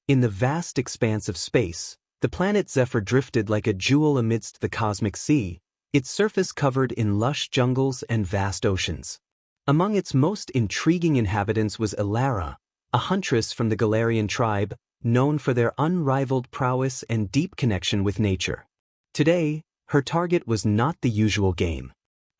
In the vast expanse of space, the planet Zephyr drifted like a jewel amidst the cosmic sea, its surface covered in lush jungles and vast oceans. Among its most intriguing inhabitants was Elara, a huntress from the Galarian tribe, known for their unrivaled prowess and deep connection with nature. Today, her target was not the usual game.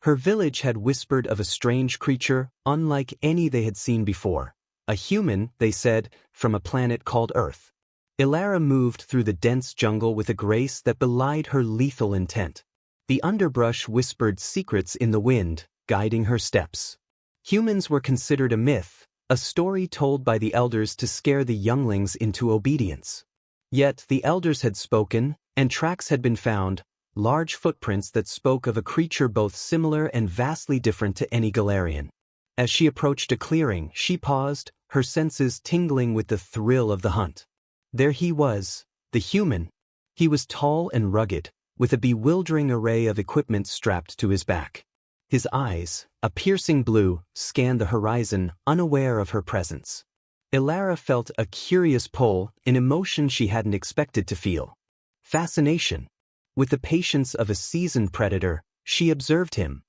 Her village had whispered of a strange creature, unlike any they had seen before. A human, they said, from a planet called Earth. Elara moved through the dense jungle with a grace that belied her lethal intent. The underbrush whispered secrets in the wind, guiding her steps. Humans were considered a myth, a story told by the elders to scare the younglings into obedience. Yet the elders had spoken, and tracks had been found, large footprints that spoke of a creature both similar and vastly different to any Galarian. As she approached a clearing, she paused, her senses tingling with the thrill of the hunt. There he was, the human. He was tall and rugged, with a bewildering array of equipment strapped to his back. His eyes, a piercing blue, scanned the horizon, unaware of her presence. Elara felt a curious pull, an emotion she hadn't expected to feel. Fascination. With the patience of a seasoned predator, she observed him.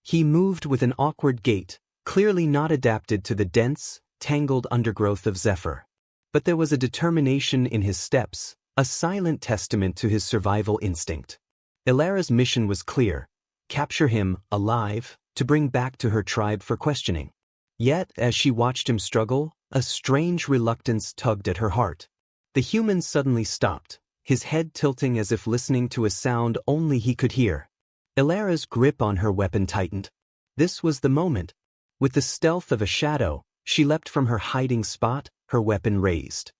He moved with an awkward gait, clearly not adapted to the dense, tangled undergrowth of Zephyr. But there was a determination in his steps, a silent testament to his survival instinct. Elara's mission was clear: capture him, alive, to bring back to her tribe for questioning. Yet, as she watched him struggle, a strange reluctance tugged at her heart. The human suddenly stopped, his head tilting as if listening to a sound only he could hear. Elara's grip on her weapon tightened. This was the moment. With the stealth of a shadow, she leapt from her hiding spot, her weapon raised.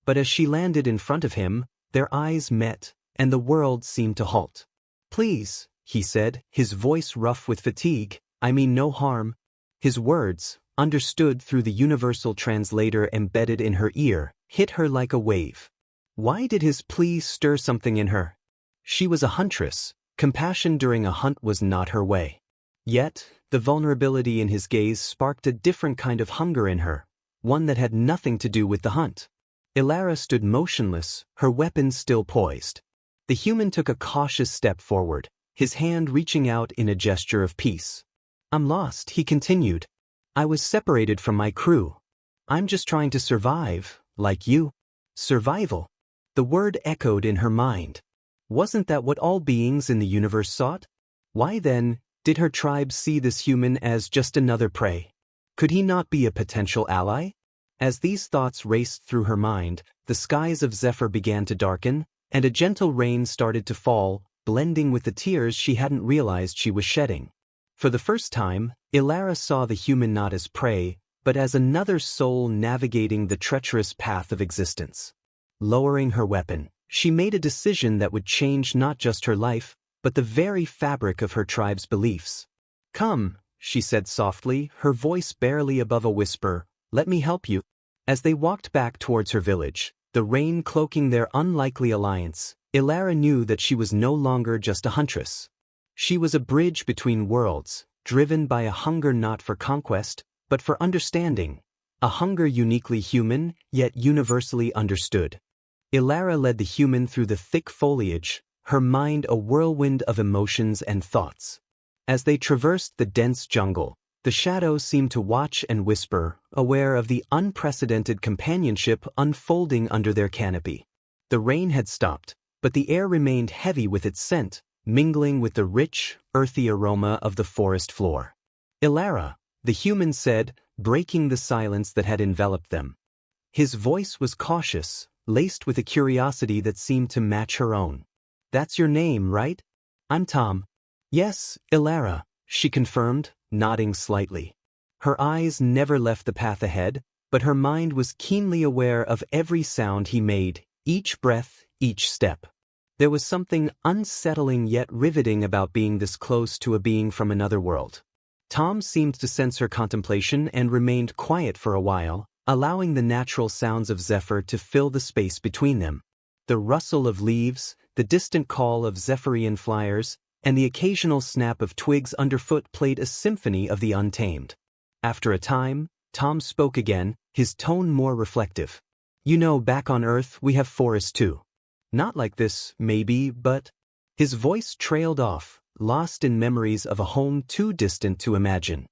But as she landed in front of him, their eyes met, and the world seemed to halt. "Please," he said, his voice rough with fatigue, "I mean no harm." His words, understood through the universal translator embedded in her ear, hit her like a wave. Why did his plea stir something in her? She was a huntress. Compassion during a hunt was not her way. Yet, the vulnerability in his gaze sparked a different kind of hunger in her, one that had nothing to do with the hunt. Elara stood motionless, her weapon still poised. The human took a cautious step forward, his hand reaching out in a gesture of peace. "I'm lost," he continued. "I was separated from my crew. I'm just trying to survive, like you." Survival. The word echoed in her mind. Wasn't that what all beings in the universe sought? Why then, did her tribe see this human as just another prey? Could he not be a potential ally? As these thoughts raced through her mind, the skies of Zephyr began to darken, and a gentle rain started to fall, blending with the tears she hadn't realized she was shedding. For the first time, Elara saw the human not as prey, but as another soul navigating the treacherous path of existence. Lowering her weapon, she made a decision that would change not just her life, but the very fabric of her tribe's beliefs. "Come," she said softly, her voice barely above a whisper, "let me help you." As they walked back towards her village, the rain cloaking their unlikely alliance, Elara knew that she was no longer just a huntress. She was a bridge between worlds, driven by a hunger not for conquest, but for understanding, a hunger uniquely human, yet universally understood. Elara led the human through the thick foliage, her mind a whirlwind of emotions and thoughts. As they traversed the dense jungle, the shadows seemed to watch and whisper, aware of the unprecedented companionship unfolding under their canopy. The rain had stopped, but the air remained heavy with its scent, mingling with the rich, earthy aroma of the forest floor. "Elara," the human said, breaking the silence that had enveloped them. His voice was cautious, laced with a curiosity that seemed to match her own. "That's your name, right?" "I'm Tom." "Yes, Elara," she confirmed, nodding slightly. Her eyes never left the path ahead, but her mind was keenly aware of every sound he made, each breath, each step. There was something unsettling yet riveting about being this close to a being from another world. Tom seemed to sense her contemplation and remained quiet for a while, allowing the natural sounds of Zephyr to fill the space between them. The rustle of leaves, the distant call of Zephyrian flyers, and the occasional snap of twigs underfoot played a symphony of the untamed. After a time, Tom spoke again, his tone more reflective. You know, back on Earth we have forests too. Not like this, maybe, but... His voice trailed off, lost in memories of a home too distant to imagine.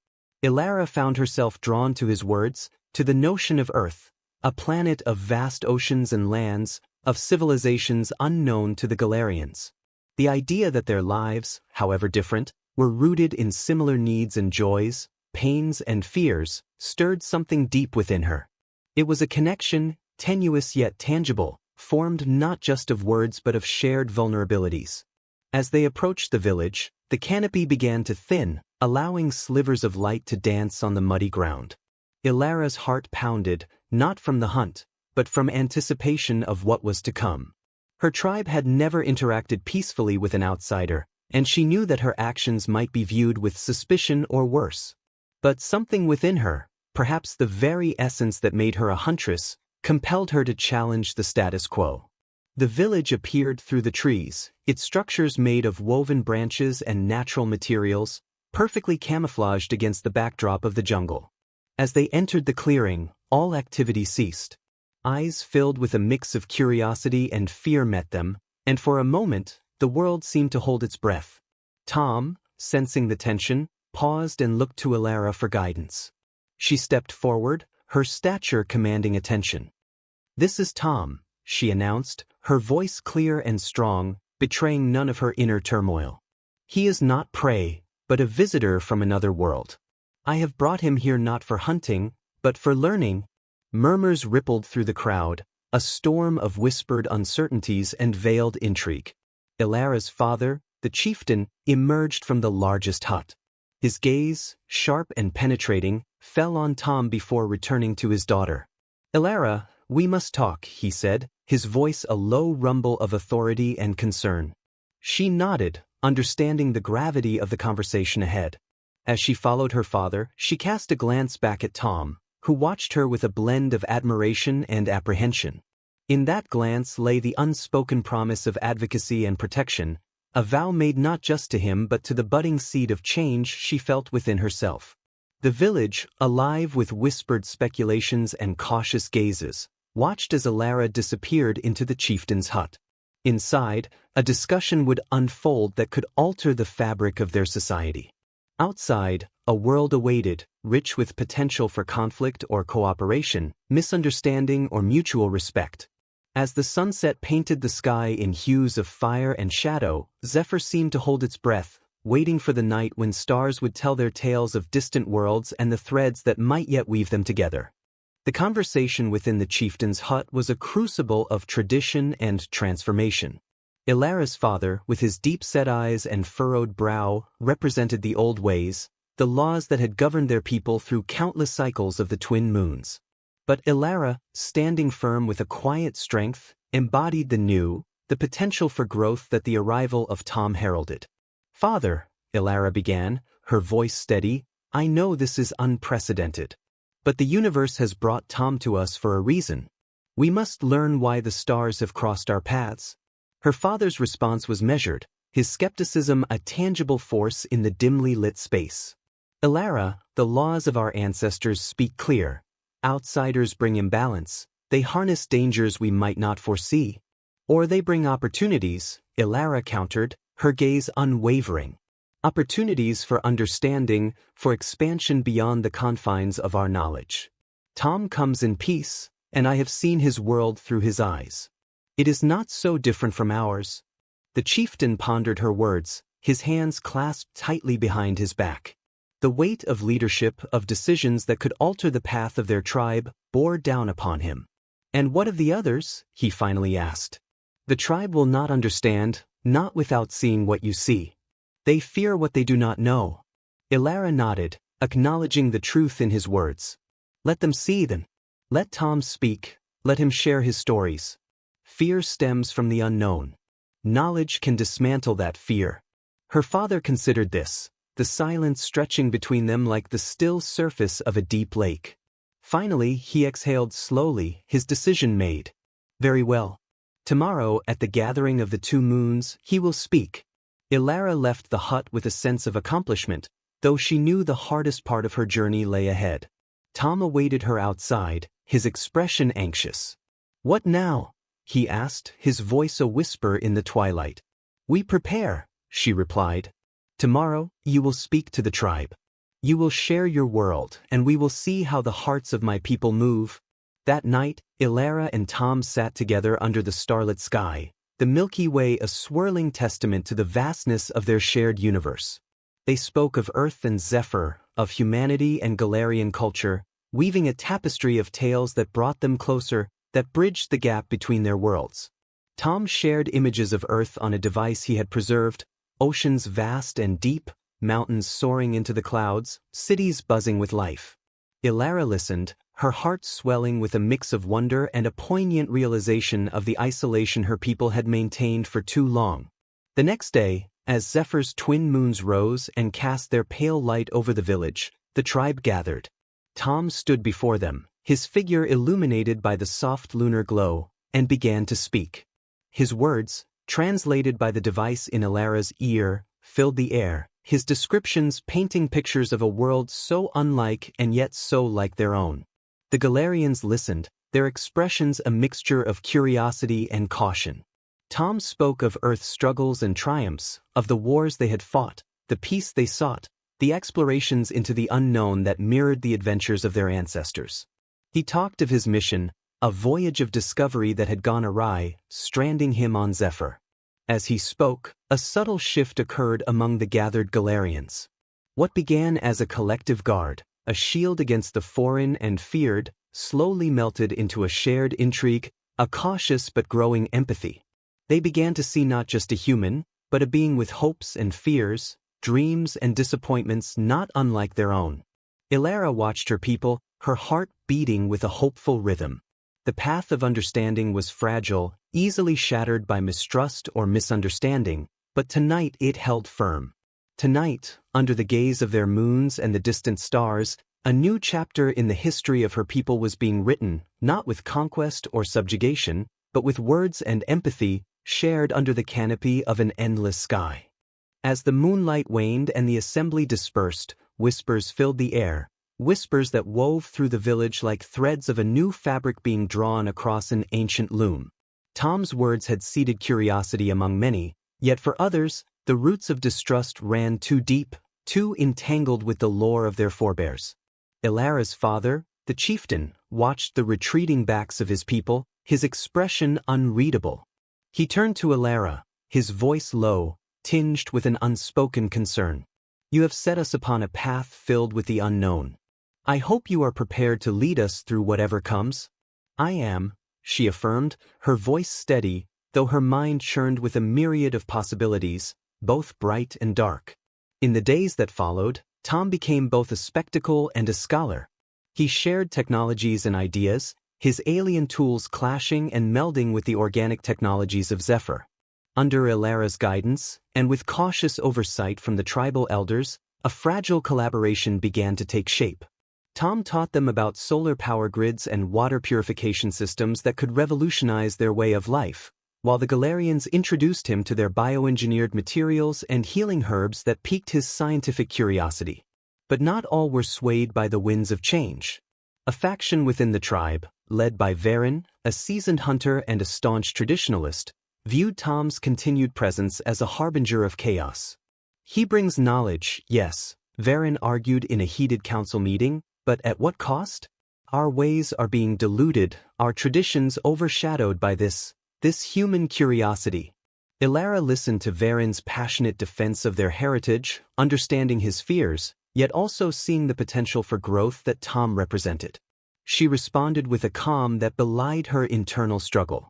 Ilara found herself drawn to his words, to the notion of Earth, a planet of vast oceans and lands, of civilizations unknown to the Galarians. The idea that their lives, however different, were rooted in similar needs and joys, pains and fears, stirred something deep within her. It was a connection, tenuous yet tangible, formed not just of words but of shared vulnerabilities. As they approached the village, the canopy began to thin, allowing slivers of light to dance on the muddy ground. Ilara's heart pounded, not from the hunt, but from anticipation of what was to come. Her tribe had never interacted peacefully with an outsider, and she knew that her actions might be viewed with suspicion or worse. But something within her, perhaps the very essence that made her a huntress, compelled her to challenge the status quo. The village appeared through the trees, its structures made of woven branches and natural materials, perfectly camouflaged against the backdrop of the jungle. As they entered the clearing, all activity ceased. Eyes filled with a mix of curiosity and fear met them, and for a moment, the world seemed to hold its breath. Tom, sensing the tension, paused and looked to Ilara for guidance. She stepped forward, her stature commanding attention. "This is Tom," she announced, her voice clear and strong, betraying none of her inner turmoil. "He is not prey, but a visitor from another world. I have brought him here not for hunting, but for learning." Murmurs rippled through the crowd, a storm of whispered uncertainties and veiled intrigue. Ilara's father, the chieftain, emerged from the largest hut. His gaze, sharp and penetrating, fell on Tom before returning to his daughter. "Ilara, we must talk," he said, his voice a low rumble of authority and concern. She nodded, understanding the gravity of the conversation ahead. As she followed her father, she cast a glance back at Tom, who watched her with a blend of admiration and apprehension. In that glance lay the unspoken promise of advocacy and protection, a vow made not just to him but to the budding seed of change she felt within herself. The village, alive with whispered speculations and cautious gazes, watched as Ilara disappeared into the chieftain's hut. Inside, a discussion would unfold that could alter the fabric of their society. Outside, a world awaited, rich with potential for conflict or cooperation, misunderstanding or mutual respect. As the sunset painted the sky in hues of fire and shadow, Zephyr seemed to hold its breath, waiting for the night when stars would tell their tales of distant worlds and the threads that might yet weave them together. The conversation within the chieftain's hut was a crucible of tradition and transformation. Ilara's father, with his deep-set eyes and furrowed brow, represented the old ways, the laws that had governed their people through countless cycles of the twin moons. But Ilara, standing firm with a quiet strength, embodied the new, the potential for growth that the arrival of Tom heralded. "Father," Ilara began, her voice steady, "I know this is unprecedented. But the universe has brought Tom to us for a reason. We must learn why the stars have crossed our paths." Her father's response was measured, his skepticism a tangible force in the dimly lit space. "Ilara, the laws of our ancestors speak clear. Outsiders bring imbalance, they harness dangers we might not foresee. Or they bring opportunities," Ilara countered, her gaze unwavering. "Opportunities for understanding, for expansion beyond the confines of our knowledge. Tom comes in peace, and I have seen his world through his eyes. It is not so different from ours." The chieftain pondered her words, his hands clasped tightly behind his back. The weight of leadership, of decisions that could alter the path of their tribe, bore down upon him. "And what of the others?" he finally asked. "The tribe will not understand, not without seeing what you see. They fear what they do not know." Ilara nodded, acknowledging the truth in his words. "Let them see then. Let Tom speak, let him share his stories. Fear stems from the unknown. Knowledge can dismantle that fear." Her father considered this, the silence stretching between them like the still surface of a deep lake. Finally, he exhaled slowly, his decision made. "Very well. Tomorrow, at the gathering of the two moons, he will speak." Ilara left the hut with a sense of accomplishment, though she knew the hardest part of her journey lay ahead. Tom awaited her outside, his expression anxious. "What now?" he asked, his voice a whisper in the twilight. "We prepare," she replied. "Tomorrow, you will speak to the tribe. You will share your world, and we will see how the hearts of my people move." That night, Ilara and Tom sat together under the starlit sky, the Milky Way a swirling testament to the vastness of their shared universe. They spoke of Earth and Zephyr, of humanity and Galarian culture, weaving a tapestry of tales that brought them closer, that bridged the gap between their worlds. Tom shared images of Earth on a device he had preserved, oceans vast and deep, mountains soaring into the clouds, cities buzzing with life. Ilara listened, her heart swelling with a mix of wonder and a poignant realization of the isolation her people had maintained for too long. The next day, as Zephyr's twin moons rose and cast their pale light over the village, the tribe gathered. Tom stood before them, his figure illuminated by the soft lunar glow, and began to speak. His words, translated by the device in Ilara's ear, filled the air, his descriptions painting pictures of a world so unlike and yet so like their own. The Galarians listened, their expressions a mixture of curiosity and caution. Tom spoke of Earth's struggles and triumphs, of the wars they had fought, the peace they sought, the explorations into the unknown that mirrored the adventures of their ancestors. He talked of his mission, a voyage of discovery that had gone awry, stranding him on Zephyr. As he spoke, a subtle shift occurred among the gathered Galarians. What began as a collective guard, a shield against the foreign and feared, slowly melted into a shared intrigue, a cautious but growing empathy. They began to see not just a human, but a being with hopes and fears, dreams and disappointments not unlike their own. Ilara watched her people, her heart beating with a hopeful rhythm. The path of understanding was fragile, easily shattered by mistrust or misunderstanding, but tonight it held firm. Tonight, under the gaze of their moons and the distant stars, a new chapter in the history of her people was being written, not with conquest or subjugation, but with words and empathy, shared under the canopy of an endless sky. As the moonlight waned and the assembly dispersed, whispers filled the air, whispers that wove through the village like threads of a new fabric being drawn across an ancient loom. Tom's words had seeded curiosity among many, yet for others, the roots of distrust ran too deep, too entangled with the lore of their forebears. Ilara's father, the chieftain, watched the retreating backs of his people, his expression unreadable. He turned to Ilara, his voice low, tinged with an unspoken concern. "You have set us upon a path filled with the unknown. I hope you are prepared to lead us through whatever comes." "I am," she affirmed, her voice steady, though her mind churned with a myriad of possibilities, both bright and dark. In the days that followed, Tom became both a spectacle and a scholar. He shared technologies and ideas, his alien tools clashing and melding with the organic technologies of Zephyr. Under Ilara's guidance, and with cautious oversight from the tribal elders, a fragile collaboration began to take shape. Tom taught them about solar power grids and water purification systems that could revolutionize their way of life, while the Galarians introduced him to their bioengineered materials and healing herbs that piqued his scientific curiosity. But not all were swayed by the winds of change. A faction within the tribe, led by Varen, a seasoned hunter and a staunch traditionalist, viewed Tom's continued presence as a harbinger of chaos. "He brings knowledge, yes," Varen argued in a heated council meeting, "but at what cost? Our ways are being diluted, our traditions overshadowed by this human curiosity." Ilara listened to Varen's passionate defense of their heritage, understanding his fears, yet also seeing the potential for growth that Tom represented. She responded with a calm that belied her internal struggle.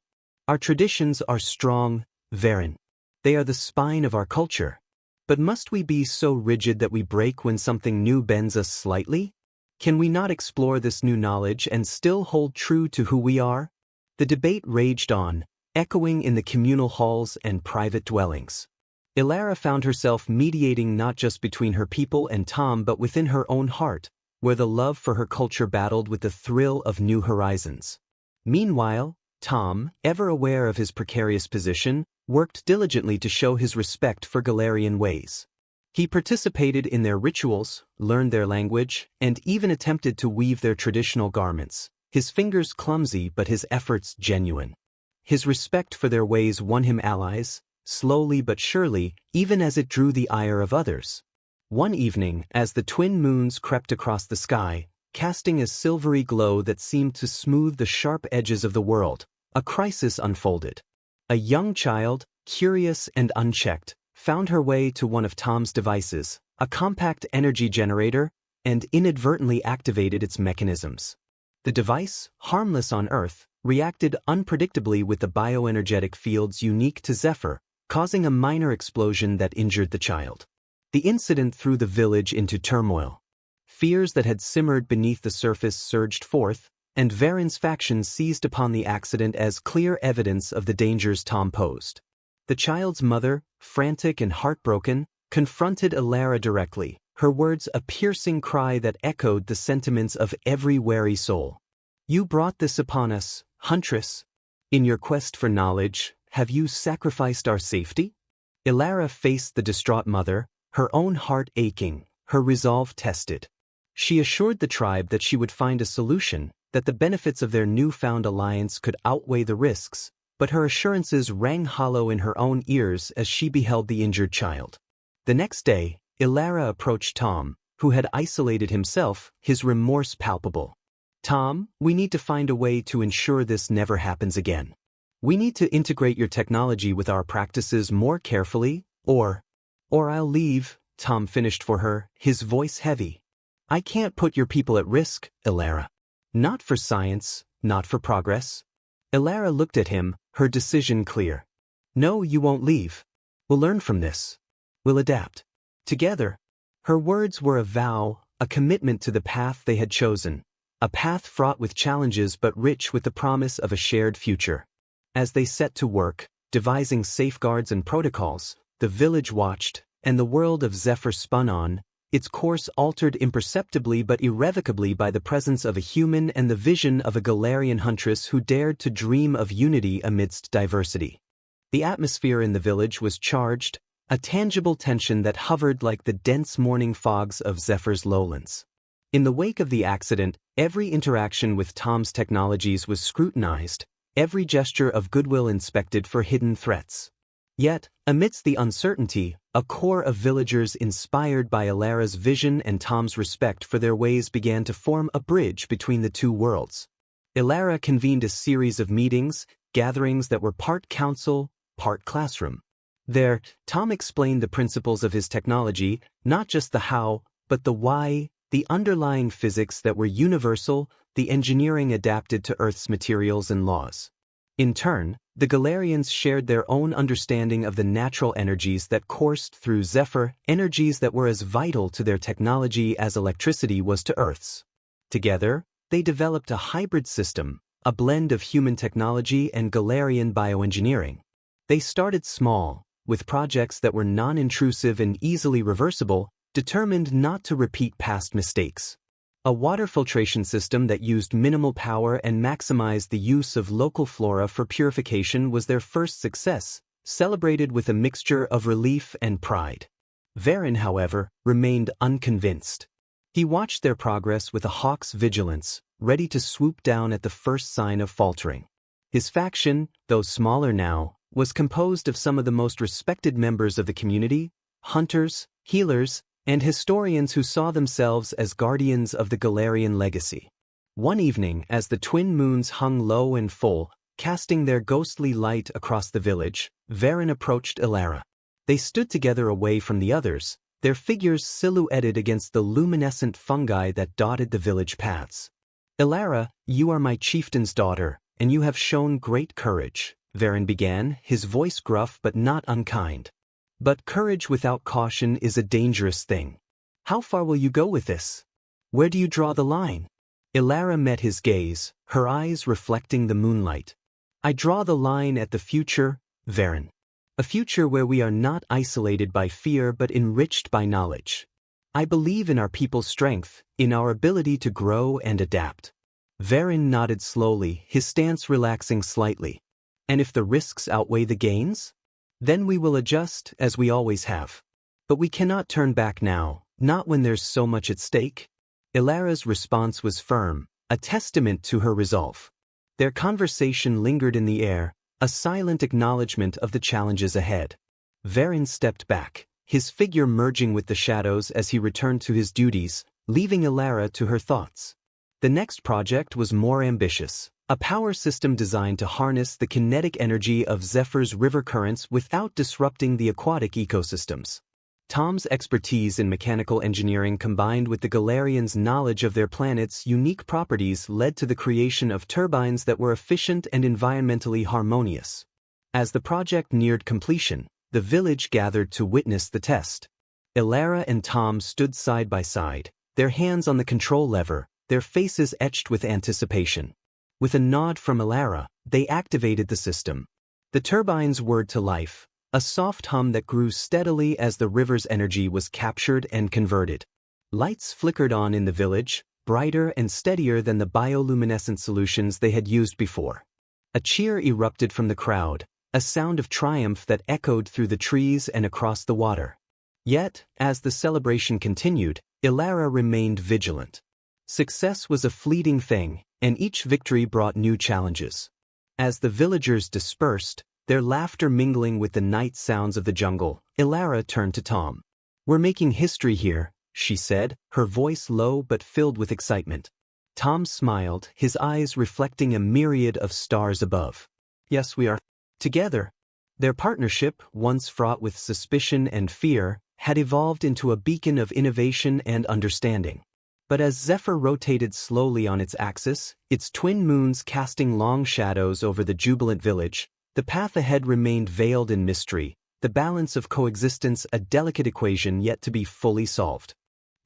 "Our traditions are strong, Varen. They are the spine of our culture. But must we be so rigid that we break when something new bends us slightly? Can we not explore this new knowledge and still hold true to who we are?" The debate raged on, echoing in the communal halls and private dwellings. Ilara found herself mediating not just between her people and Tom but within her own heart, where the love for her culture battled with the thrill of new horizons. Meanwhile, Tom, ever aware of his precarious position, worked diligently to show his respect for Galarian ways. He participated in their rituals, learned their language, and even attempted to weave their traditional garments, His fingers clumsy but his efforts genuine. His respect for their ways won him allies, slowly but surely, even as it drew the ire of others. One evening, as the twin moons crept across the sky, casting a silvery glow that seemed to smooth the sharp edges of the world, a crisis unfolded. A young child, curious and unchecked, found her way to one of Tom's devices, a compact energy generator, and inadvertently activated its mechanisms. The device, harmless on Earth, reacted unpredictably with the bioenergetic fields unique to Zephyr, causing a minor explosion that injured the child. The incident threw the village into turmoil. Fears that had simmered beneath the surface surged forth, and Varen's faction seized upon the accident as clear evidence of the dangers Tom posed. The child's mother, frantic and heartbroken, confronted Elara directly, her words a piercing cry that echoed the sentiments of every wary soul. "You brought this upon us, Huntress. In your quest for knowledge, have you sacrificed our safety?" Elara faced the distraught mother, her own heart aching, her resolve tested. She assured the tribe that she would find a solution, that the benefits of their newfound alliance could outweigh the risks, but her assurances rang hollow in her own ears as she beheld the injured child. The next day, Elara approached Tom, who had isolated himself, his remorse palpable. "Tom, we need to find a way to ensure this never happens again. We need to integrate your technology with our practices more carefully, or I'll leave," Tom finished for her, his voice heavy. "I can't put your people at risk, Elara. Not for science, not for progress." Elara looked at him, her decision clear. "No, you won't leave. We'll learn from this. We'll adapt. Together." Her words were a vow, a commitment to the path they had chosen, a path fraught with challenges but rich with the promise of a shared future. As they set to work, devising safeguards and protocols, the village watched, and the world of Zephyr spun on, its course altered imperceptibly but irrevocably by the presence of a human and the vision of a Galarian huntress who dared to dream of unity amidst diversity. The atmosphere in the village was charged, a tangible tension that hovered like the dense morning fogs of Zephyr's lowlands. In the wake of the accident, every interaction with Tom's technologies was scrutinized, every gesture of goodwill inspected for hidden threats. Yet, amidst the uncertainty, a core of villagers inspired by Elara's vision and Tom's respect for their ways began to form a bridge between the two worlds. Elara convened a series of meetings, gatherings that were part council, part classroom. There, Tom explained the principles of his technology, not just the how, but the why, the underlying physics that were universal, the engineering adapted to Earth's materials and laws. In turn, the Galarians shared their own understanding of the natural energies that coursed through Zephyr, energies that were as vital to their technology as electricity was to Earth's. Together, they developed a hybrid system, a blend of human technology and Galarian bioengineering. They started small, with projects that were non-intrusive and easily reversible, determined not to repeat past mistakes. A water filtration system that used minimal power and maximized the use of local flora for purification was their first success, celebrated with a mixture of relief and pride. Varen, however, remained unconvinced. He watched their progress with a hawk's vigilance, ready to swoop down at the first sign of faltering. His faction, though smaller now, was composed of some of the most respected members of the community, hunters, healers, and historians who saw themselves as guardians of the Galarian legacy. One evening, as the twin moons hung low and full, casting their ghostly light across the village, Varen approached Elara. They stood together away from the others, their figures silhouetted against the luminescent fungi that dotted the village paths. "Elara, you are my chieftain's daughter, and you have shown great courage," Varen began, his voice gruff but not unkind. "But courage without caution is a dangerous thing. How far will you go with this? Where do you draw the line?" Elara met his gaze, her eyes reflecting the moonlight. "I draw the line at the future, Varen. A future where we are not isolated by fear but enriched by knowledge. I believe in our people's strength, in our ability to grow and adapt." Varen nodded slowly, his stance relaxing slightly. "And if the risks outweigh the gains? Then we will adjust, as we always have. But we cannot turn back now, not when there's so much at stake." Elara's response was firm, a testament to her resolve. Their conversation lingered in the air, a silent acknowledgement of the challenges ahead. Varen stepped back, his figure merging with the shadows as he returned to his duties, leaving Elara to her thoughts. The next project was more ambitious, a power system designed to harness the kinetic energy of Zephyr's river currents without disrupting the aquatic ecosystems. Tom's expertise in mechanical engineering combined with the Galarians' knowledge of their planet's unique properties led to the creation of turbines that were efficient and environmentally harmonious. As the project neared completion, the village gathered to witness the test. Elara and Tom stood side by side, their hands on the control lever, their faces etched with anticipation. With a nod from Elara, they activated the system. The turbines whirred to life, a soft hum that grew steadily as the river's energy was captured and converted. Lights flickered on in the village, brighter and steadier than the bioluminescent solutions they had used before. A cheer erupted from the crowd, a sound of triumph that echoed through the trees and across the water. Yet, as the celebration continued, Elara remained vigilant. Success was a fleeting thing, and each victory brought new challenges. As the villagers dispersed, their laughter mingling with the night sounds of the jungle, Elara turned to Tom. "We're making history here," she said, her voice low but filled with excitement. Tom smiled, his eyes reflecting a myriad of stars above. "Yes, we are. Together." Their partnership, once fraught with suspicion and fear, had evolved into a beacon of innovation and understanding. But as Zephyr rotated slowly on its axis, its twin moons casting long shadows over the jubilant village, the path ahead remained veiled in mystery, the balance of coexistence a delicate equation yet to be fully solved.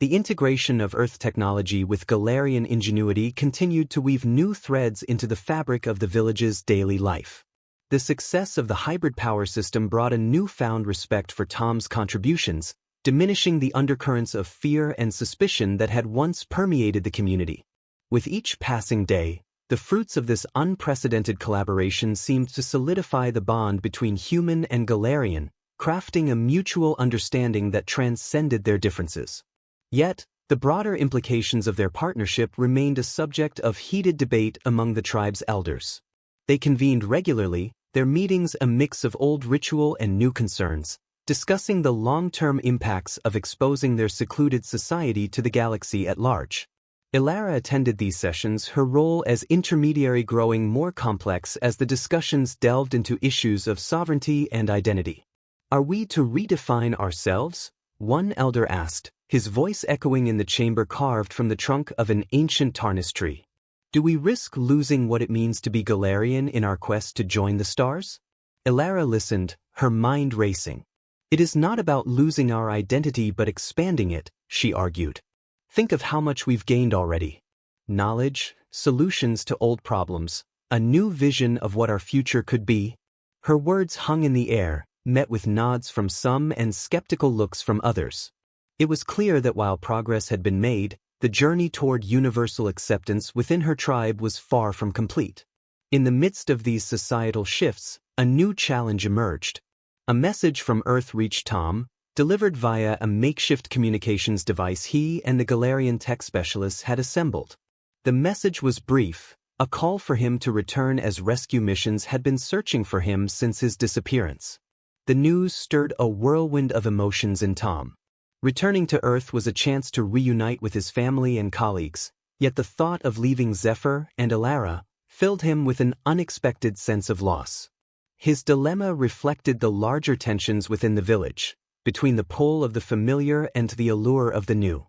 The integration of Earth technology with Galarian ingenuity continued to weave new threads into the fabric of the village's daily life. The success of the hybrid power system brought a newfound respect for Tom's contributions, diminishing the undercurrents of fear and suspicion that had once permeated the community. With each passing day, the fruits of this unprecedented collaboration seemed to solidify the bond between human and Galarian, crafting a mutual understanding that transcended their differences. Yet, the broader implications of their partnership remained a subject of heated debate among the tribe's elders. They convened regularly, their meetings a mix of old ritual and new concerns, discussing the long-term impacts of exposing their secluded society to the galaxy at large. Elara attended these sessions, her role as intermediary growing more complex as the discussions delved into issues of sovereignty and identity. "Are we to redefine ourselves?" one elder asked, his voice echoing in the chamber carved from the trunk of an ancient tarnus tree. "Do we risk losing what it means to be Galarian in our quest to join the stars?" Elara listened, her mind racing. "It is not about losing our identity but expanding it," she argued. "Think of how much we've gained already. Knowledge, solutions to old problems, a new vision of what our future could be." Her words hung in the air, met with nods from some and skeptical looks from others. It was clear that while progress had been made, the journey toward universal acceptance within her tribe was far from complete. In the midst of these societal shifts, a new challenge emerged. A message from Earth reached Tom, delivered via a makeshift communications device he and the Galarian tech specialists had assembled. The message was brief, a call for him to return as rescue missions had been searching for him since his disappearance. The news stirred a whirlwind of emotions in Tom. Returning to Earth was a chance to reunite with his family and colleagues, yet the thought of leaving Zephyr and Elara filled him with an unexpected sense of loss. His dilemma reflected the larger tensions within the village, between the pull of the familiar and the allure of the new.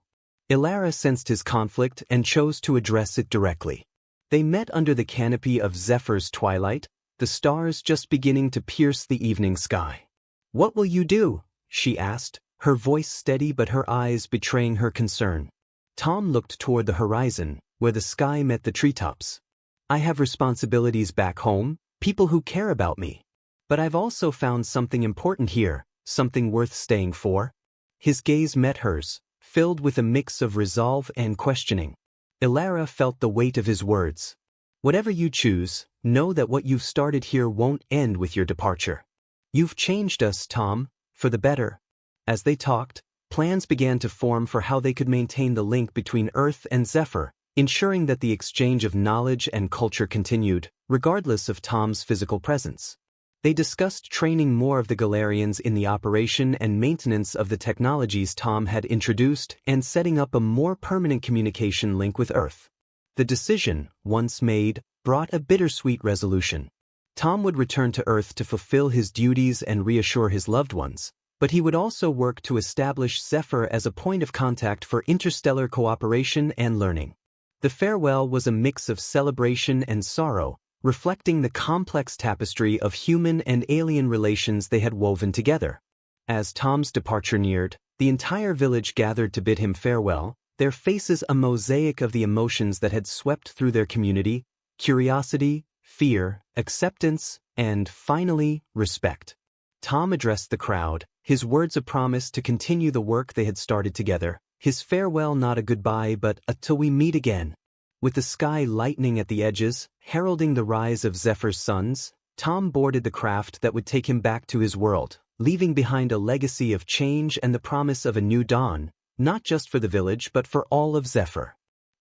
Elara sensed his conflict and chose to address it directly. They met under the canopy of Zephyr's twilight, the stars just beginning to pierce the evening sky. "What will you do?" she asked, her voice steady but her eyes betraying her concern. Tom looked toward the horizon, where the sky met the treetops. "I have responsibilities back home, people who care about me. But I've also found something important here, something worth staying for." His gaze met hers, filled with a mix of resolve and questioning. Elara felt the weight of his words. "Whatever you choose, know that what you've started here won't end with your departure. You've changed us, Tom, for the better." As they talked, plans began to form for how they could maintain the link between Earth and Zephyr, ensuring that the exchange of knowledge and culture continued, regardless of Tom's physical presence. They discussed training more of the Galarians in the operation and maintenance of the technologies Tom had introduced and setting up a more permanent communication link with Earth. The decision, once made, brought a bittersweet resolution. Tom would return to Earth to fulfill his duties and reassure his loved ones, but he would also work to establish Zephyr as a point of contact for interstellar cooperation and learning. The farewell was a mix of celebration and sorrow, reflecting the complex tapestry of human and alien relations they had woven together. As Tom's departure neared, the entire village gathered to bid him farewell, their faces a mosaic of the emotions that had swept through their community: curiosity, fear, acceptance, and, finally, respect. Tom addressed the crowd, his words a promise to continue the work they had started together, his farewell not a goodbye but a "till we meet again." With the sky lightening at the edges, heralding the rise of Zephyr's sons, Tom boarded the craft that would take him back to his world, leaving behind a legacy of change and the promise of a new dawn, not just for the village but for all of Zephyr.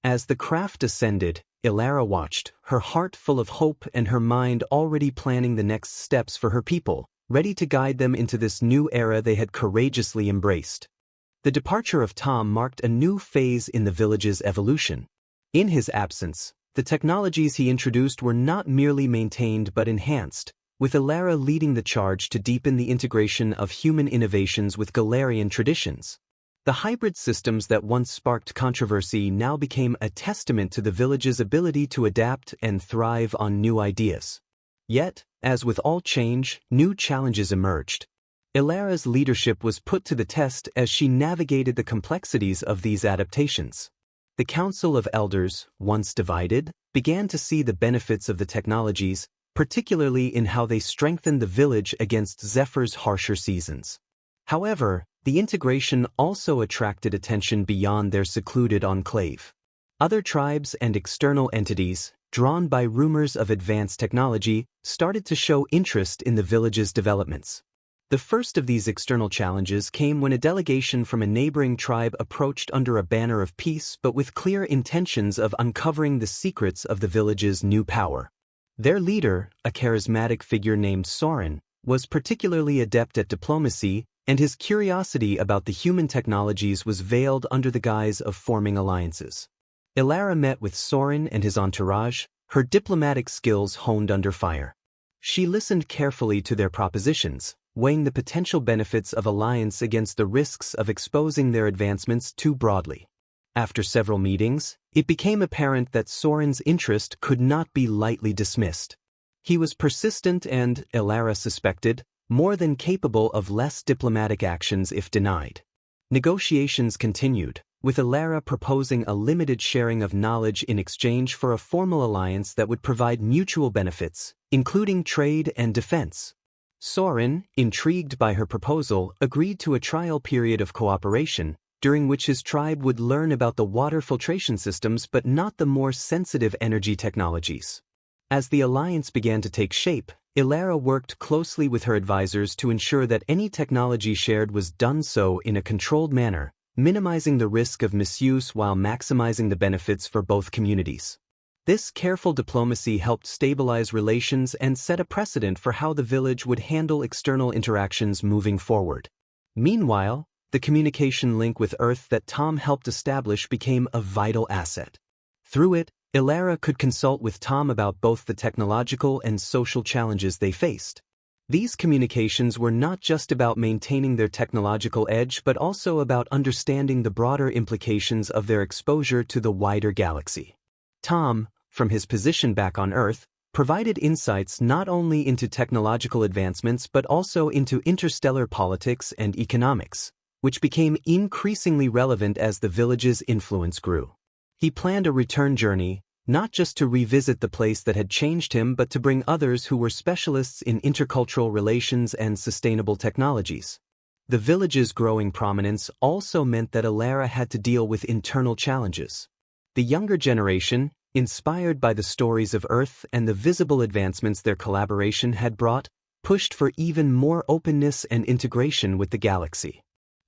As the craft ascended, Ilara watched, her heart full of hope and her mind already planning the next steps for her people, ready to guide them into this new era they had courageously embraced. The departure of Tom marked a new phase in the village's evolution. In his absence, the technologies he introduced were not merely maintained but enhanced, with Ilara leading the charge to deepen the integration of human innovations with Galarian traditions. The hybrid systems that once sparked controversy now became a testament to the village's ability to adapt and thrive on new ideas. Yet, as with all change, new challenges emerged. Ilara's leadership was put to the test as she navigated the complexities of these adaptations. The Council of Elders, once divided, began to see the benefits of the technologies, particularly in how they strengthened the village against Zephyr's harsher seasons. However, the integration also attracted attention beyond their secluded enclave. Other tribes and external entities, drawn by rumors of advanced technology, started to show interest in the village's developments. The first of these external challenges came when a delegation from a neighboring tribe approached under a banner of peace but with clear intentions of uncovering the secrets of the village's new power. Their leader, a charismatic figure named Soren, was particularly adept at diplomacy, and his curiosity about the human technologies was veiled under the guise of forming alliances. Ilara met with Soren and his entourage, her diplomatic skills honed under fire. She listened carefully to their propositions, weighing the potential benefits of alliance against the risks of exposing their advancements too broadly. After several meetings, it became apparent that Soren's interest could not be lightly dismissed. He was persistent and, Ilara suspected, more than capable of less diplomatic actions if denied. Negotiations continued, with Ilara proposing a limited sharing of knowledge in exchange for a formal alliance that would provide mutual benefits, including trade and defense. Soren, intrigued by her proposal, agreed to a trial period of cooperation, during which his tribe would learn about the water filtration systems but not the more sensitive energy technologies. As the alliance began to take shape, Ilara worked closely with her advisors to ensure that any technology shared was done so in a controlled manner, minimizing the risk of misuse while maximizing the benefits for both communities. This careful diplomacy helped stabilize relations and set a precedent for how the village would handle external interactions moving forward. Meanwhile, the communication link with Earth that Tom helped establish became a vital asset. Through it, Ilara could consult with Tom about both the technological and social challenges they faced. These communications were not just about maintaining their technological edge but also about understanding the broader implications of their exposure to the wider galaxy. Tom, from his position back on Earth, provided insights not only into technological advancements but also into interstellar politics and economics, which became increasingly relevant as the village's influence grew. He planned a return journey, not just to revisit the place that had changed him but to bring others who were specialists in intercultural relations and sustainable technologies. The village's growing prominence also meant that Ilara had to deal with internal challenges. The younger generation, inspired by the stories of Earth and the visible advancements their collaboration had brought, pushed for even more openness and integration with the galaxy.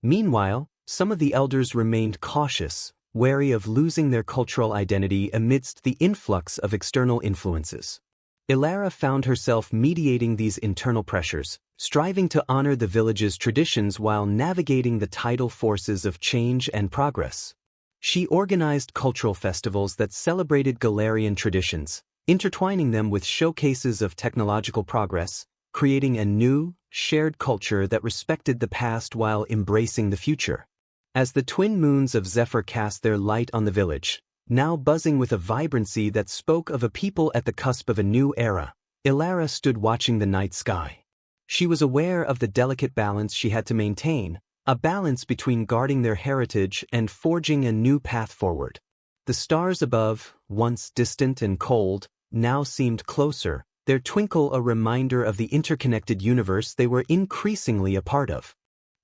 Meanwhile, some of the elders remained cautious, wary of losing their cultural identity amidst the influx of external influences. Ilara found herself mediating these internal pressures, striving to honor the village's traditions while navigating the tidal forces of change and progress. She organized cultural festivals that celebrated Galarian traditions, intertwining them with showcases of technological progress, creating a new, shared culture that respected the past while embracing the future. As the twin moons of Zephyr cast their light on the village, now buzzing with a vibrancy that spoke of a people at the cusp of a new era, Ilara stood watching the night sky. She was aware of the delicate balance she had to maintain, a balance between guarding their heritage and forging a new path forward. The stars above, once distant and cold, now seemed closer, their twinkle a reminder of the interconnected universe they were increasingly a part of.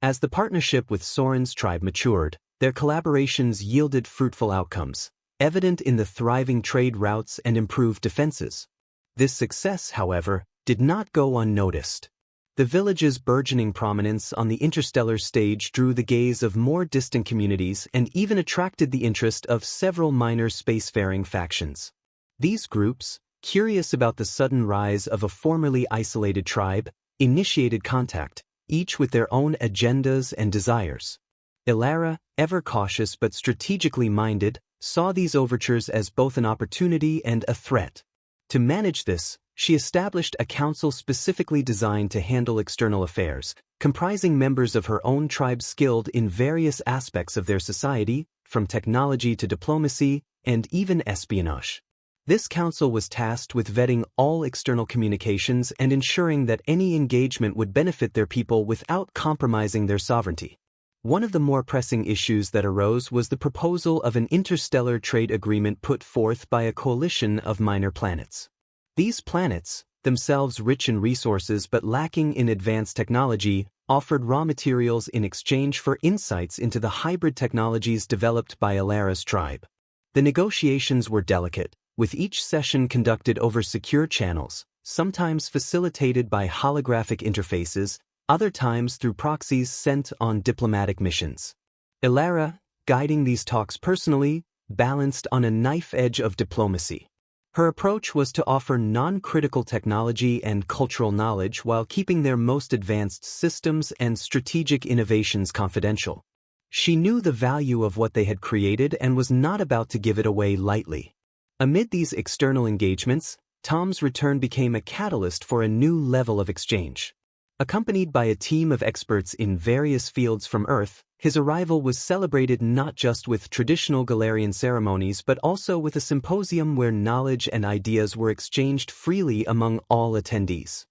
As the partnership with Soren's tribe matured, their collaborations yielded fruitful outcomes, evident in the thriving trade routes and improved defenses. This success, however, did not go unnoticed. The village's burgeoning prominence on the interstellar stage drew the gaze of more distant communities and even attracted the interest of several minor spacefaring factions. These groups, curious about the sudden rise of a formerly isolated tribe, initiated contact, each with their own agendas and desires. Ilara, ever cautious but strategically minded, saw these overtures as both an opportunity and a threat. To manage this, she established a council specifically designed to handle external affairs, comprising members of her own tribe skilled in various aspects of their society, from technology to diplomacy, and even espionage. This council was tasked with vetting all external communications and ensuring that any engagement would benefit their people without compromising their sovereignty. One of the more pressing issues that arose was the proposal of an interstellar trade agreement put forth by a coalition of minor planets. These planets, themselves rich in resources but lacking in advanced technology, offered raw materials in exchange for insights into the hybrid technologies developed by Ilara's tribe. The negotiations were delicate, with each session conducted over secure channels, sometimes facilitated by holographic interfaces, other times through proxies sent on diplomatic missions. Ilara, guiding these talks personally, balanced on a knife edge of diplomacy. Her approach was to offer non-critical technology and cultural knowledge while keeping their most advanced systems and strategic innovations confidential. She knew the value of what they had created and was not about to give it away lightly. Amid these external engagements, Tom's return became a catalyst for a new level of exchange. Accompanied by a team of experts in various fields from Earth, his arrival was celebrated not just with traditional Galarian ceremonies but also with a symposium where knowledge and ideas were exchanged freely among all attendees.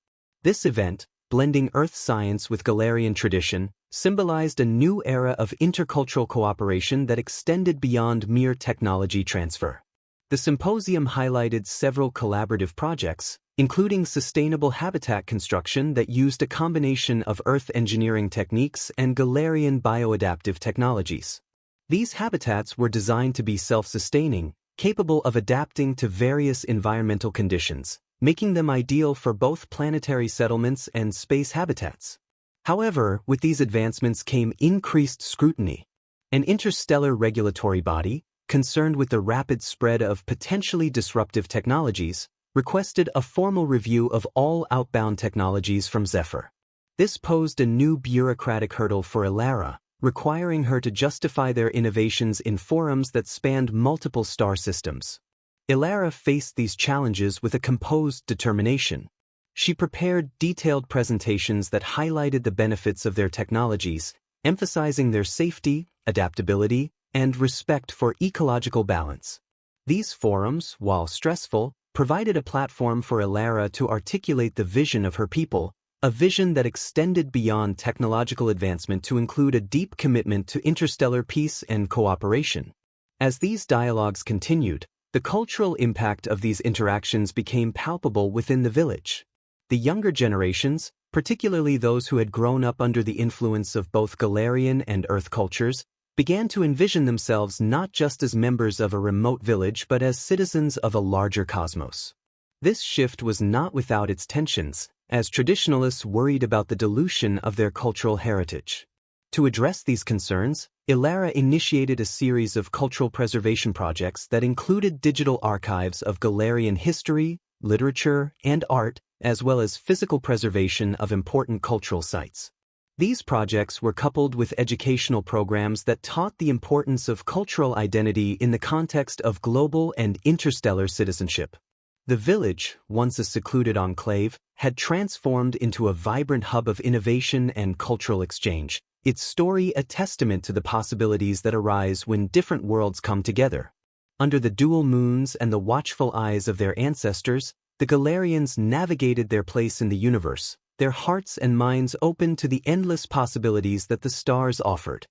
This event, blending Earth science with Galarian tradition, symbolized a new era of intercultural cooperation that extended beyond mere technology transfer. The symposium highlighted several collaborative projects, including sustainable habitat construction that used a combination of Earth engineering techniques and Galarian bioadaptive technologies. These habitats were designed to be self-sustaining, capable of adapting to various environmental conditions, making them ideal for both planetary settlements and space habitats. However, with these advancements came increased scrutiny. An interstellar regulatory body, concerned with the rapid spread of potentially disruptive technologies, requested a formal review of all outbound technologies from Zephyr. This posed a new bureaucratic hurdle for Ilara, requiring her to justify their innovations in forums that spanned multiple star systems. Ilara faced these challenges with a composed determination. She prepared detailed presentations that highlighted the benefits of their technologies, emphasizing their safety, adaptability, and respect for ecological balance. These forums, while stressful, provided a platform for Ilara to articulate the vision of her people, a vision that extended beyond technological advancement to include a deep commitment to interstellar peace and cooperation. As these dialogues continued, the cultural impact of these interactions became palpable within the village. The younger generations, particularly those who had grown up under the influence of both Galarian and Earth cultures, began to envision themselves not just as members of a remote village but as citizens of a larger cosmos. This shift was not without its tensions, as traditionalists worried about the dilution of their cultural heritage. To address these concerns, Elara initiated a series of cultural preservation projects that included digital archives of Galarian history, literature, and art, as well as physical preservation of important cultural sites. These projects were coupled with educational programs that taught the importance of cultural identity in the context of global and interstellar citizenship. The village, once a secluded enclave, had transformed into a vibrant hub of innovation and cultural exchange, its story a testament to the possibilities that arise when different worlds come together. Under the dual moons and the watchful eyes of their ancestors, the Galarians navigated their place in the universe, their hearts and minds open to the endless possibilities that the stars offered.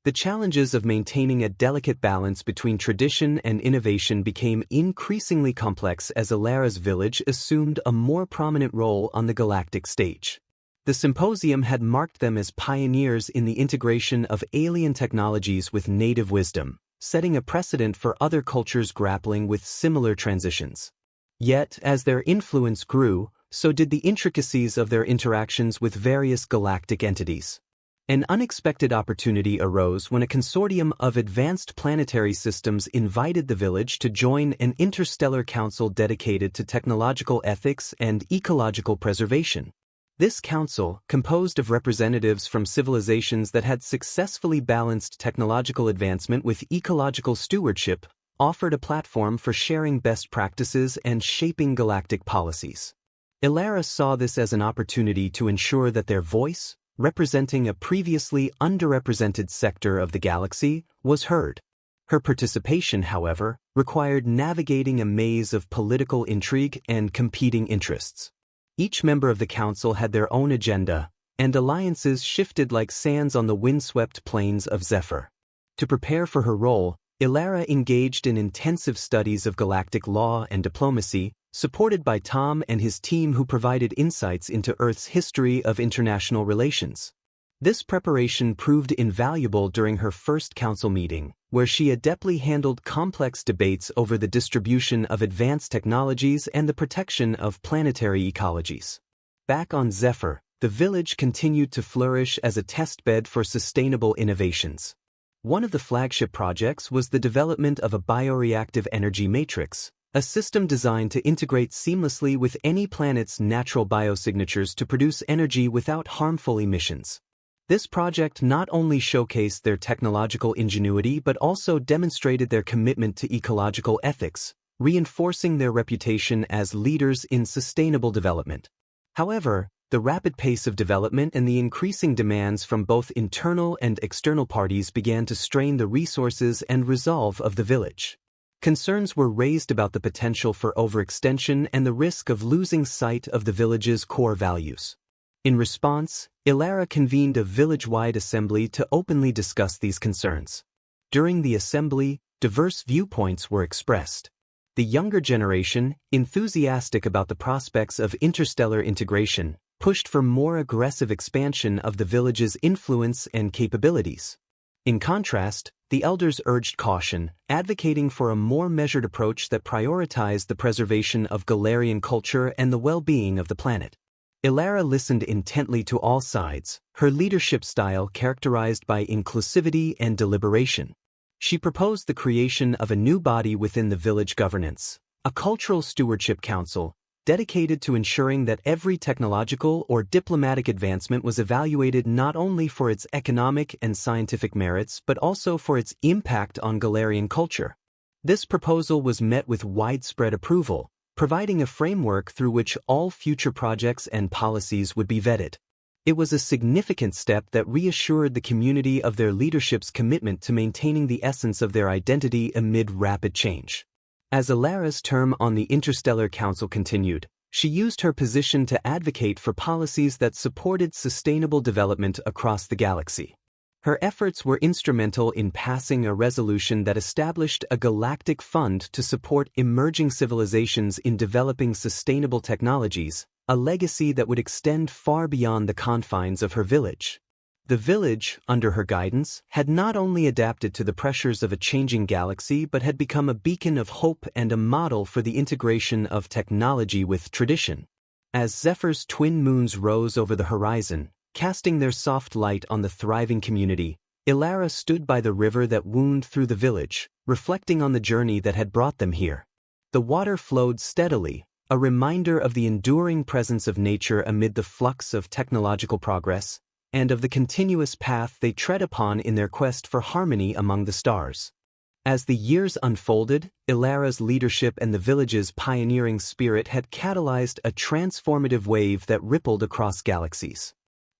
The challenges of maintaining a delicate balance between tradition and innovation became increasingly complex as Elara's village assumed a more prominent role on the galactic stage. The symposium had marked them as pioneers in the integration of alien technologies with native wisdom, setting a precedent for other cultures grappling with similar transitions. Yet, as their influence grew, so did the intricacies of their interactions with various galactic entities. An unexpected opportunity arose when a consortium of advanced planetary systems invited the village to join an interstellar council dedicated to technological ethics and ecological preservation. This council, composed of representatives from civilizations that had successfully balanced technological advancement with ecological stewardship, offered a platform for sharing best practices and shaping galactic policies. Elara saw this as an opportunity to ensure that their voice, representing a previously underrepresented sector of the galaxy, was heard. Her participation, however, required navigating a maze of political intrigue and competing interests. Each member of the council had their own agenda, and alliances shifted like sands on the windswept plains of Zephyr. To prepare for her role, Elara engaged in intensive studies of galactic law and diplomacy, supported by Tom and his team who provided insights into Earth's history of international relations. This preparation proved invaluable during her first council meeting, where she adeptly handled complex debates over the distribution of advanced technologies and the protection of planetary ecologies. Back on Zephyr, the village continued to flourish as a testbed for sustainable innovations. One of the flagship projects was the development of a bioreactive energy matrix, a system designed to integrate seamlessly with any planet's natural biosignatures to produce energy without harmful emissions. This project not only showcased their technological ingenuity but also demonstrated their commitment to ecological ethics, reinforcing their reputation as leaders in sustainable development. However, the rapid pace of development and the increasing demands from both internal and external parties began to strain the resources and resolve of the village. Concerns were raised about the potential for overextension and the risk of losing sight of the village's core values. In response, Elara convened a village-wide assembly to openly discuss these concerns. During the assembly, diverse viewpoints were expressed. The younger generation, enthusiastic about the prospects of interstellar integration, pushed for more aggressive expansion of the village's influence and capabilities. In contrast, the elders urged caution, advocating for a more measured approach that prioritized the preservation of Galarian culture and the well-being of the planet. Elara listened intently to all sides, her leadership style characterized by inclusivity and deliberation. She proposed the creation of a new body within the village governance, a cultural stewardship council, dedicated to ensuring that every technological or diplomatic advancement was evaluated not only for its economic and scientific merits but also for its impact on Galarian culture. This proposal was met with widespread approval, providing a framework through which all future projects and policies would be vetted. It was a significant step that reassured the community of their leadership's commitment to maintaining the essence of their identity amid rapid change. As Elara's term on the Interstellar Council continued, she used her position to advocate for policies that supported sustainable development across the galaxy. Her efforts were instrumental in passing a resolution that established a galactic fund to support emerging civilizations in developing sustainable technologies, a legacy that would extend far beyond the confines of her village. The village, under her guidance, had not only adapted to the pressures of a changing galaxy but had become a beacon of hope and a model for the integration of technology with tradition. As Zephyr's twin moons rose over the horizon, casting their soft light on the thriving community. Ilara stood by the river that wound through the village, reflecting on the journey that had brought them here. The water flowed steadily, a reminder of the enduring presence of nature amid the flux of technological progress, and of the continuous path they tread upon in their quest for harmony among the stars. As the years unfolded, Ilara's leadership and the village's pioneering spirit had catalyzed a transformative wave that rippled across galaxies.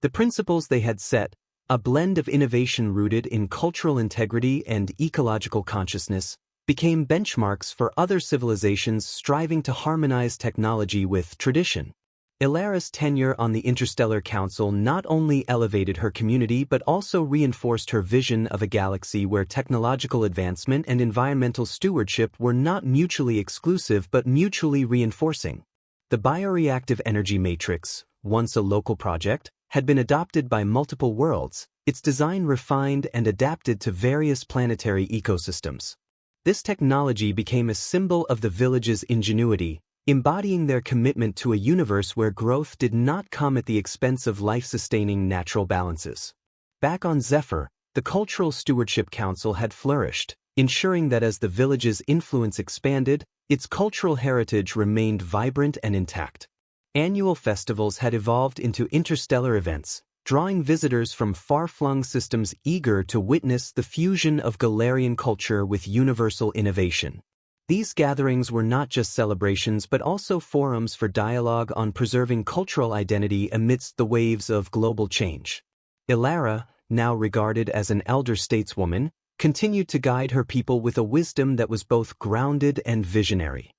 The principles they had set, a blend of innovation rooted in cultural integrity and ecological consciousness, became benchmarks for other civilizations striving to harmonize technology with tradition. Ilara's tenure on the Interstellar Council not only elevated her community but also reinforced her vision of a galaxy where technological advancement and environmental stewardship were not mutually exclusive but mutually reinforcing. The bioreactive energy matrix, once a local project, had been adopted by multiple worlds, its design refined and adapted to various planetary ecosystems. This technology became a symbol of the village's ingenuity, embodying their commitment to a universe where growth did not come at the expense of life-sustaining natural balances. Back on Zephyr, the Cultural Stewardship Council had flourished, ensuring that as the village's influence expanded, its cultural heritage remained vibrant and intact. Annual festivals had evolved into interstellar events, drawing visitors from far-flung systems eager to witness the fusion of Galarian culture with universal innovation. These gatherings were not just celebrations but also forums for dialogue on preserving cultural identity amidst the waves of global change. Ilara, now regarded as an elder stateswoman, continued to guide her people with a wisdom that was both grounded and visionary.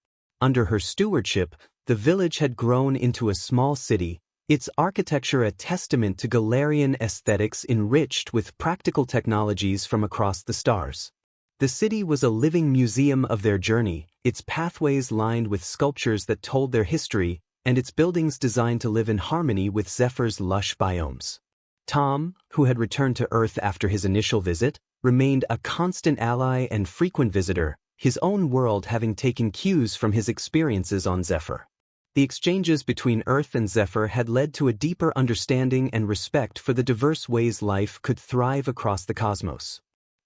Under her stewardship, the village had grown into a small city, its architecture a testament to Galarian aesthetics enriched with practical technologies from across the stars. The city was a living museum of their journey, its pathways lined with sculptures that told their history, and its buildings designed to live in harmony with Zephyr's lush biomes. Tom, who had returned to Earth after his initial visit, remained a constant ally and frequent visitor, his own world having taken cues from his experiences on Zephyr. The exchanges between Earth and Zephyr had led to a deeper understanding and respect for the diverse ways life could thrive across the cosmos.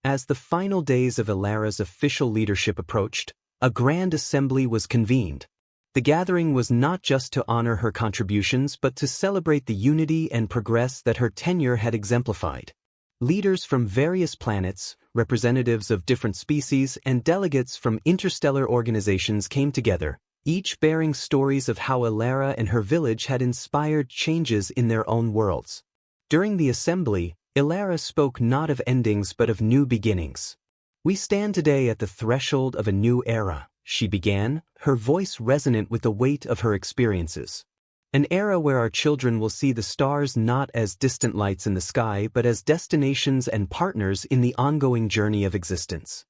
As the final days of Ilara's official leadership approached, a grand assembly was convened. The gathering was not just to honor her contributions but to celebrate the unity and progress that her tenure had exemplified. Leaders from various planets, representatives of different species, and delegates from interstellar organizations came together, each bearing stories of how Ilara and her village had inspired changes in their own worlds. During the assembly, Ilara spoke not of endings but of new beginnings. "We stand today at the threshold of a new era," she began, her voice resonant with the weight of her experiences. "An era where our children will see the stars not as distant lights in the sky but as destinations and partners in the ongoing journey of existence.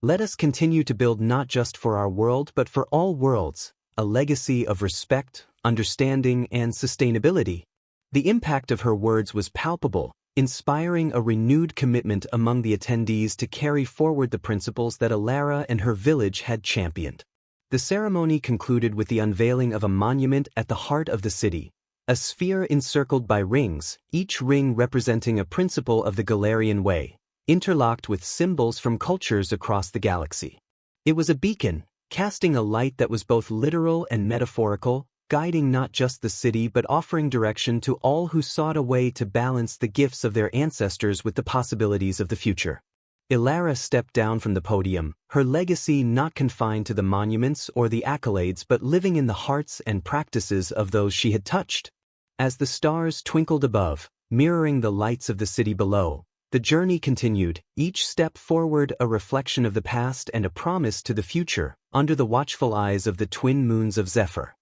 Let us continue to build not just for our world but for all worlds, a legacy of respect, understanding, and sustainability." The impact of her words was palpable, inspiring a renewed commitment among the attendees to carry forward the principles that Ilara and her village had championed. The ceremony concluded with the unveiling of a monument at the heart of the city, a sphere encircled by rings, each ring representing a principle of the Galarian way, interlocked with symbols from cultures across the galaxy. It was a beacon, casting a light that was both literal and metaphorical, guiding not just the city but offering direction to all who sought a way to balance the gifts of their ancestors with the possibilities of the future. Ilara stepped down from the podium, her legacy not confined to the monuments or the accolades but living in the hearts and practices of those she had touched. As the stars twinkled above, mirroring the lights of the city below, the journey continued, each step forward a reflection of the past and a promise to the future, under the watchful eyes of the twin moons of Zephyr.